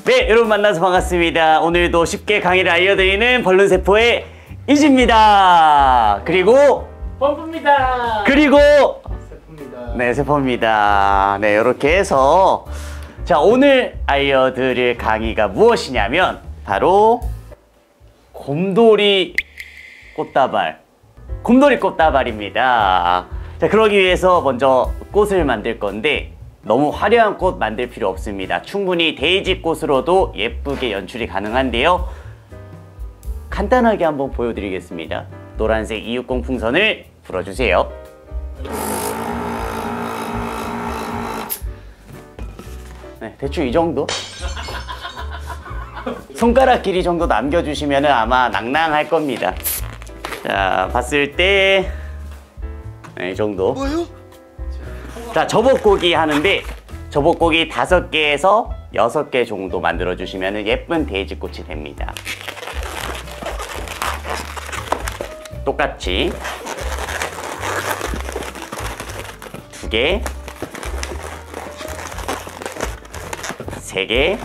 네, 여러분 만나서 반갑습니다. 오늘도 쉽게 강의를 알려드리는 벌룬세포의 이지입니다. 그리고 펌프입니다. 그리고 세포입니다. 네, 세포입니다. 네, 이렇게 해서 자, 오늘 알려드릴 강의가 무엇이냐면 바로 곰돌이 꽃다발입니다. 자, 그러기 위해서 먼저 꽃을 만들 건데 너무 화려한 꽃 만들 필요 없습니다. 충분히 데이지 꽃으로도 예쁘게 연출이 가능한데요. 간단하게 한번 보여드리겠습니다. 노란색 260 풍선을 불어주세요. 네, 대충 이 정도? 손가락 길이 정도 남겨주시면 아마 낭낭할 겁니다. 자, 봤을 때 네, 이 정도. 뭐요? 자, 저복고기 하는데 저복고기 5개에서 6개 정도 만들어주시면 예쁜 데이지꽃이 됩니다. 똑같이 2개, 3개,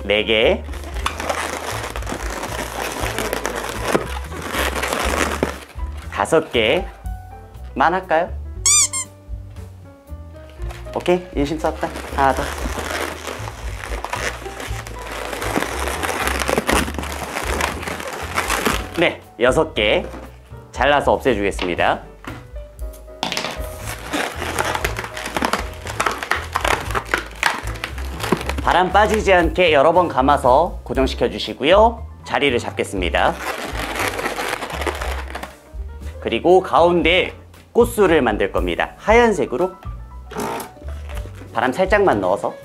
4개, 5개만 할까요? 오케이, 인심 썼다. 하나 더. 네, 6개 잘라서 없애주겠습니다. 바람 빠지지 않게 여러 번 감아서 고정시켜 주시고요. 자리를 잡겠습니다. 그리고 가운데 꽃술을 만들 겁니다. 하얀색으로 바람 살짝만 넣어서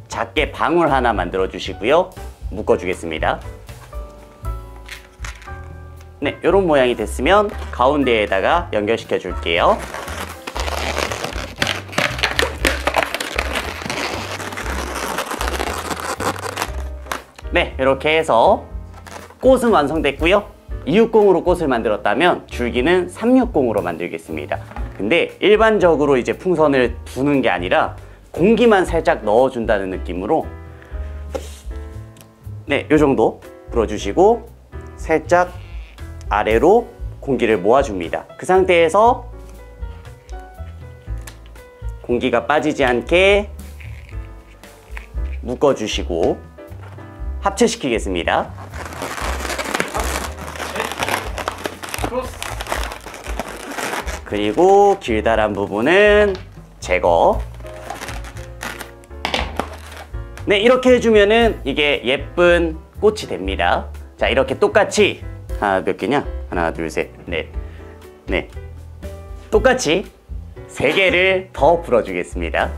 작게 방울 하나 만들어 주시고요. 묶어 주겠습니다. 네, 이런 모양이 됐으면 가운데에다가 연결시켜 줄게요. 네, 이렇게 해서 꽃은 완성됐고요. 260으로 꽃을 만들었다면 줄기는 360으로 만들겠습니다. 근데 일반적으로 이제 풍선을 부는 게 아니라 공기만 살짝 넣어준다는 느낌으로 네, 이 정도 불어주시고 살짝 아래로 공기를 모아줍니다. 그 상태에서 공기가 빠지지 않게 묶어주시고 합체시키겠습니다. 그리고 길다란 부분은 제거. 네, 이렇게 해주면은 이게 예쁜 꽃이 됩니다. 자, 이렇게 똑같이 몇 개냐? 하나, 둘, 셋, 넷. 네, 똑같이 3개를 더 불어주겠습니다.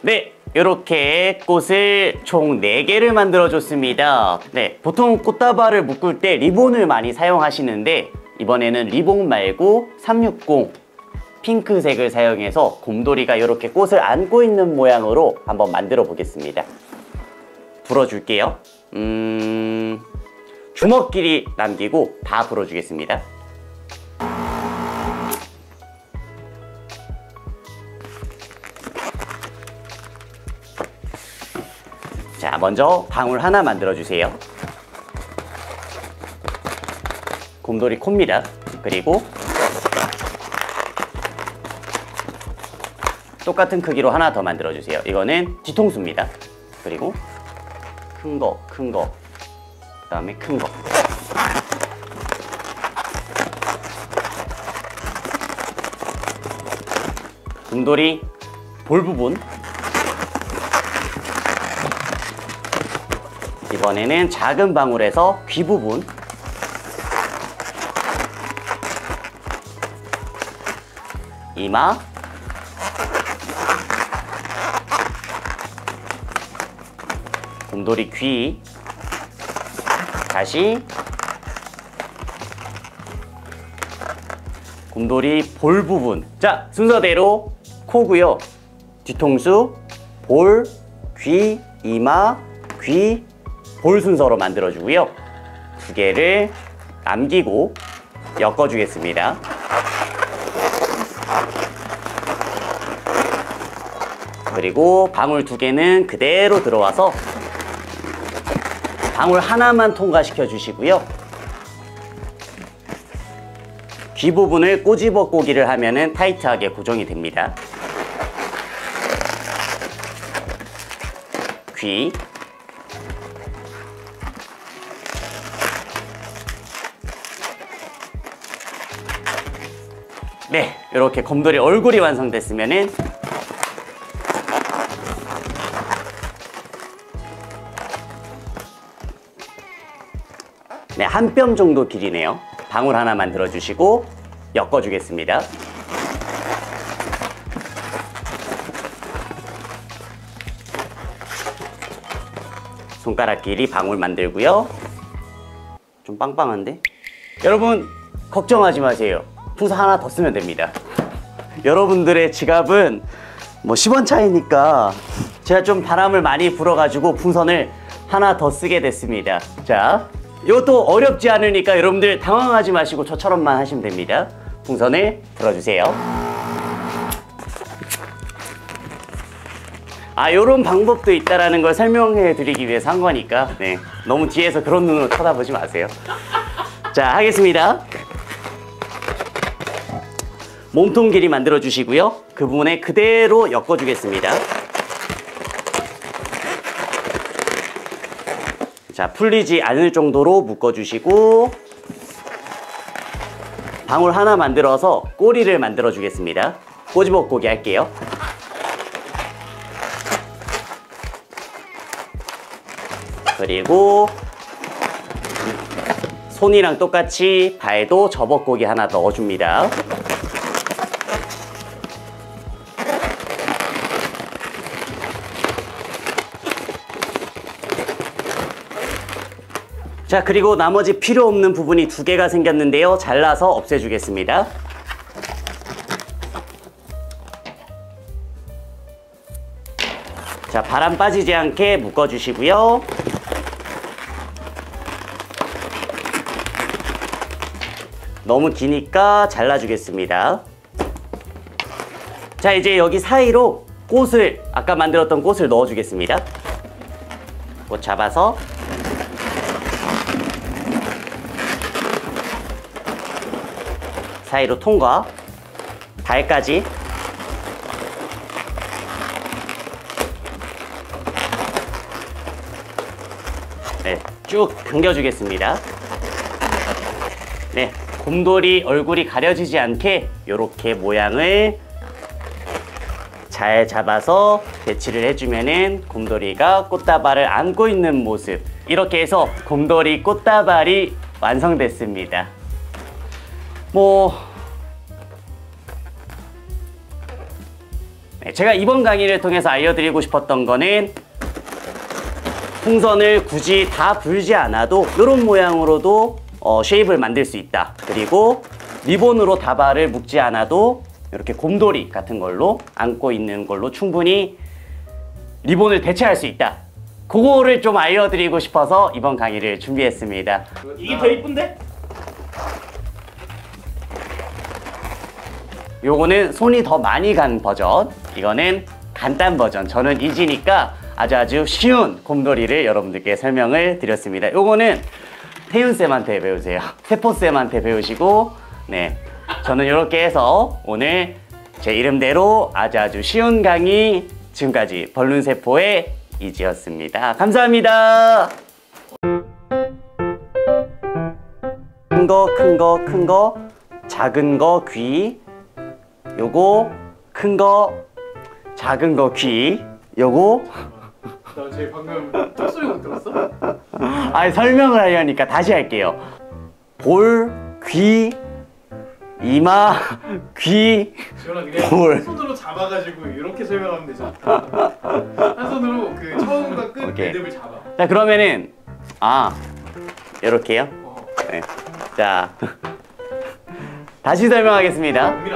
네, 이렇게 꽃을 총 4개를 만들어 줬습니다. 네, 보통 꽃다발을 묶을 때 리본을 많이 사용하시는데 이번에는 리본 말고 360 핑크색을 사용해서 곰돌이가 이렇게 꽃을 안고 있는 모양으로 한번 만들어 보겠습니다. 불어줄게요. 주먹 길이 남기고 다 불어주겠습니다. 자, 먼저 방울 하나 만들어 주세요. 곰돌이 코입니다. 그리고 똑같은 크기로 하나 더 만들어 주세요. 이거는 뒤통수입니다. 그리고 큰 거, 그 다음에 큰 거. 곰돌이 볼 부분. 이번에는 작은 방울에서 귀 부분. 이마. 곰돌이 귀. 다시 곰돌이 볼 부분. 자, 순서대로 코고요. 뒤통수, 볼, 귀, 이마, 귀, 볼 순서로 만들어주고요. 2개를 남기고 엮어주겠습니다. 그리고 방울 2개는 그대로 들어와서 방울 하나만 통과시켜 주시고요. 귀 부분을 꼬집어 꼬기를 하면은 타이트하게 고정이 됩니다. 귀. 네, 이렇게 곰돌이 얼굴이 완성됐으면은 네, 한 뼘 정도 길이네요. 방울 하나 만들어 주시고 엮어 주겠습니다. 손가락 길이 방울 만들고요. 좀 빵빵한데? 여러분 걱정하지 마세요. 풍선 하나 더 쓰면 됩니다. 여러분들의 지갑은 뭐 10원 차이니까 제가 좀 바람을 많이 불어가지고 풍선을 하나 더 쓰게 됐습니다. 자, 이것도 어렵지 않으니까 여러분들 당황하지 마시고 저처럼만 하시면 됩니다. 풍선을 불어주세요. 아, 요런 방법도 있다라는 걸 설명해 드리기 위해서 한 거니까 네, 너무 뒤에서 그런 눈으로 쳐다보지 마세요. 자, 하겠습니다. 몸통 길이 만들어 주시고요. 그 부분에 그대로 엮어 주겠습니다. 자, 풀리지 않을 정도로 묶어 주시고 방울 하나 만들어서 꼬리를 만들어 주겠습니다. 꼬집어 꼬기 할게요. 그리고 손이랑 똑같이 발도 접어꼬기 하나 넣어줍니다. 자, 그리고 나머지 필요 없는 부분이 2개가 생겼는데요. 잘라서 없애주겠습니다. 자, 바람 빠지지 않게 묶어주시고요. 너무 기니까 잘라주겠습니다. 자, 이제 여기 사이로 꽃을, 아까 만들었던 꽃을 넣어주겠습니다. 꽃 잡아서 사이로 통과, 발까지 네, 쭉 당겨주겠습니다. 네, 곰돌이 얼굴이 가려지지 않게 이렇게 모양을 잘 잡아서 배치를 해주면은 곰돌이가 꽃다발을 안고 있는 모습, 이렇게 해서 곰돌이 꽃다발이 완성됐습니다. 네, 제가 이번 강의를 통해서 알려드리고 싶었던 거는 풍선을 굳이 다 불지 않아도 이런 모양으로도 쉐입을 만들 수 있다. 그리고 리본으로 다발을 묶지 않아도 이렇게 곰돌이 같은 걸로 안고 있는 걸로 충분히 리본을 대체할 수 있다. 그거를 좀 알려드리고 싶어서 이번 강의를 준비했습니다. 이게 더 이쁜데? 요거는 손이 더 많이 간 버전, 이거는 간단 버전. 저는 이지니까 아주 쉬운 곰돌이를 여러분들께 설명을 드렸습니다. 요거는 태윤쌤한테 배우세요. 세포쌤한테 배우시고, 네, 저는 이렇게 해서 오늘 제 이름대로 아주 쉬운 강의, 지금까지 벌룬세포의 이지였습니다. 감사합니다. 큰 거, 작은 거 귀, 요거 큰 거, 작은 거 귀, 요거 나 쟤 방금 톡소리 못 들었어? 아니, 설명을 하려니까 다시 할게요. 볼, 귀, 이마, 귀, 지원아 그냥 볼. 한 손으로 잡아가지고 이렇게 설명하면 되잖아. 한 손으로 그 처음과 끝 오케이. 매듭을 잡아. 자, 그러면은 이렇게요. 네. 자, 다시 설명하겠습니다.